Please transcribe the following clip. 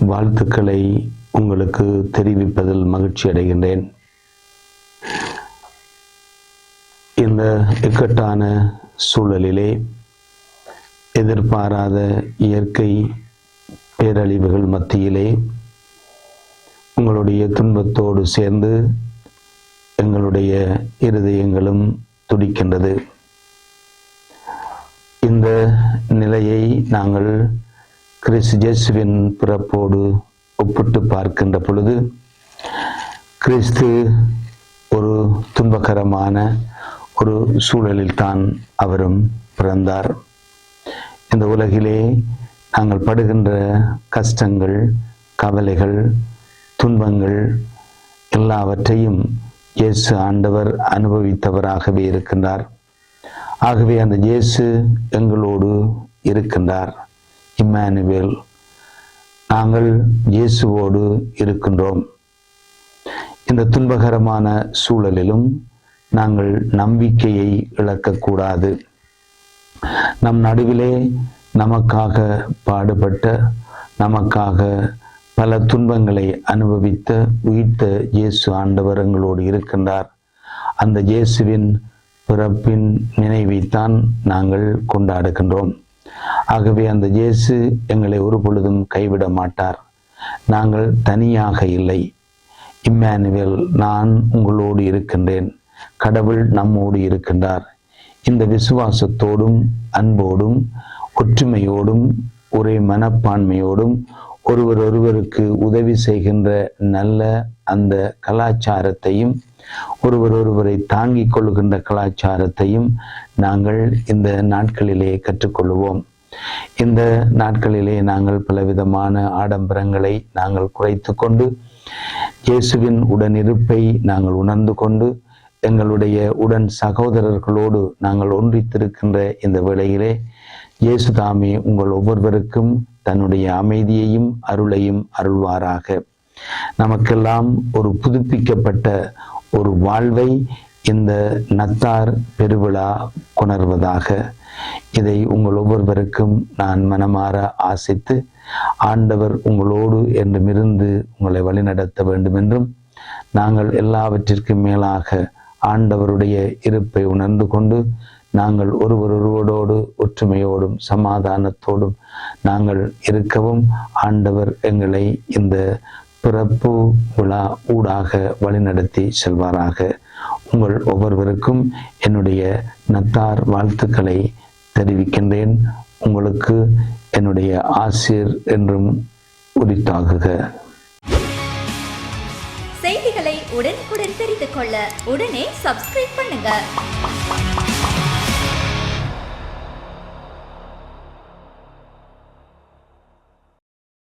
வாழ்த்துக்களை உங்களுக்கு தெரிவிப்பதில் மகிழ்ச்சி அடைகின்றேன். இந்த இக்கட்டான சூழலிலே எதிர்பாராத இயற்கை பேரழிவுகள் மத்தியிலே உங்களுடைய துன்பத்தோடு சேர்ந்து எங்களுடைய இருதயங்களும் துடிக்கின்றது. இந்த நிலையை நாங்கள் கிறிஸ்து இயேசுவின் பிறப்போடு ஒப்பிட்டு பார்க்கின்ற பொழுது, கிறிஸ்து ஒரு துன்பகரமான ஒரு சூழலில் தான் அவரும் பிறந்தார். இந்த உலகிலே நாங்கள் படுகின்ற கஷ்டங்கள், கவலைகள், துன்பங்கள் எல்லாவற்றையும் இயேசு ஆண்டவர் அனுபவித்தவராகவே இருக்கின்றார். ஆகவே அந்த இயேசு எங்களோடு இருக்கின்றார். இம்மானுவேல், நாங்கள் இயேசுவோடு இருக்கின்றோம். இந்த துன்பகரமான சூழலிலும் நாங்கள் நம்பிக்கையை இழக்கக்கூடாது. நம் நடுவிலே நமக்காக பாடுபட்ட, நமக்காக பல துன்பங்களை அனுபவித்த உயிர்த்த இயேசு ஆண்டவர் எங்களோடு இருக்கின்றார். அந்த இயேசுவின் பிறப்பின் நினைவைத்தான் நாங்கள் கொண்டாடுகின்றோம். ஆகவே அந்த இயேசு எங்களை ஒரு பொழுதும் கைவிட மாட்டார். நாங்கள் தனியாக இல்லை. இம்மானுவேல், நான் உங்களோடு இருக்கின்றேன். கடவுள் நம்மோடு இருக்கின்றார். இந்த விசுவாசத்தோடும் அன்போடும் ஒற்றுமையோடும் ஒரே மனப்பான்மையோடும் ஒருவருக்கு உதவி செய்கின்ற நல்ல அந்த கலாச்சாரத்தையும், ஒருவரை தாங்கிக் கொள்கின்ற கலாச்சாரத்தையும் நாங்கள் இந்த நாட்களிலே கற்றுக்கொள்வோம். இந்த நாட்களிலே நாங்கள் பலவிதமான ஆடம்பரங்களை நாங்கள் குறைத்து கொண்டு இயேசுவின் உடனிருப்பை நாங்கள் உணர்ந்து கொண்டு எங்களுடைய உடன் சகோதரர்களோடு நாங்கள் ஒன்றித்திருக்கின்ற இந்த வேளையிலே இயேசு தாமே உங்கள் ஒவ்வொருவருக்கும் தன்னுடைய அமைதியையும் அருளையும் அருள்வாராக. நமக்கெல்லாம் ஒரு புதுப்பிக்கப்பட்ட ஒரு வாழ்வை இந்த நத்தார் பெருவிழா கொணர்வதாக. இதை உங்கள் ஒவ்வொருவருக்கும் நான் மனமாற ஆசித்து, ஆண்டவர் உங்களோடு என்றுமிருந்து உங்களை வழிநடத்த வேண்டும் என்றும், நாங்கள் எல்லாவற்றிற்கும் மேலாக ஆண்டவருடைய இருப்பை உணர்ந்து கொண்டு நாங்கள் ஒருவரோடு ஒற்றுமையோடும் சமாதானத்தோடும் நாங்கள் இருக்கவும் ஆண்டவர் எங்களை இந்த பிறப்பு விழா ஊடாக வழிநடத்தி செல்வாராக. உங்கள் ஒவ்வொருவருக்கும் என்னுடைய நத்தார் வாழ்த்துக்களை தெரிவிக்கின்றேன். உங்களுக்கு என்னுடைய ஆசீர் என்றும் உரித்தாகுக. செய்திகளை உடனுக்குடன் தெரிந்து கொள்ள உடனே சப்ஸ்கிரைப் பண்ணுங்க.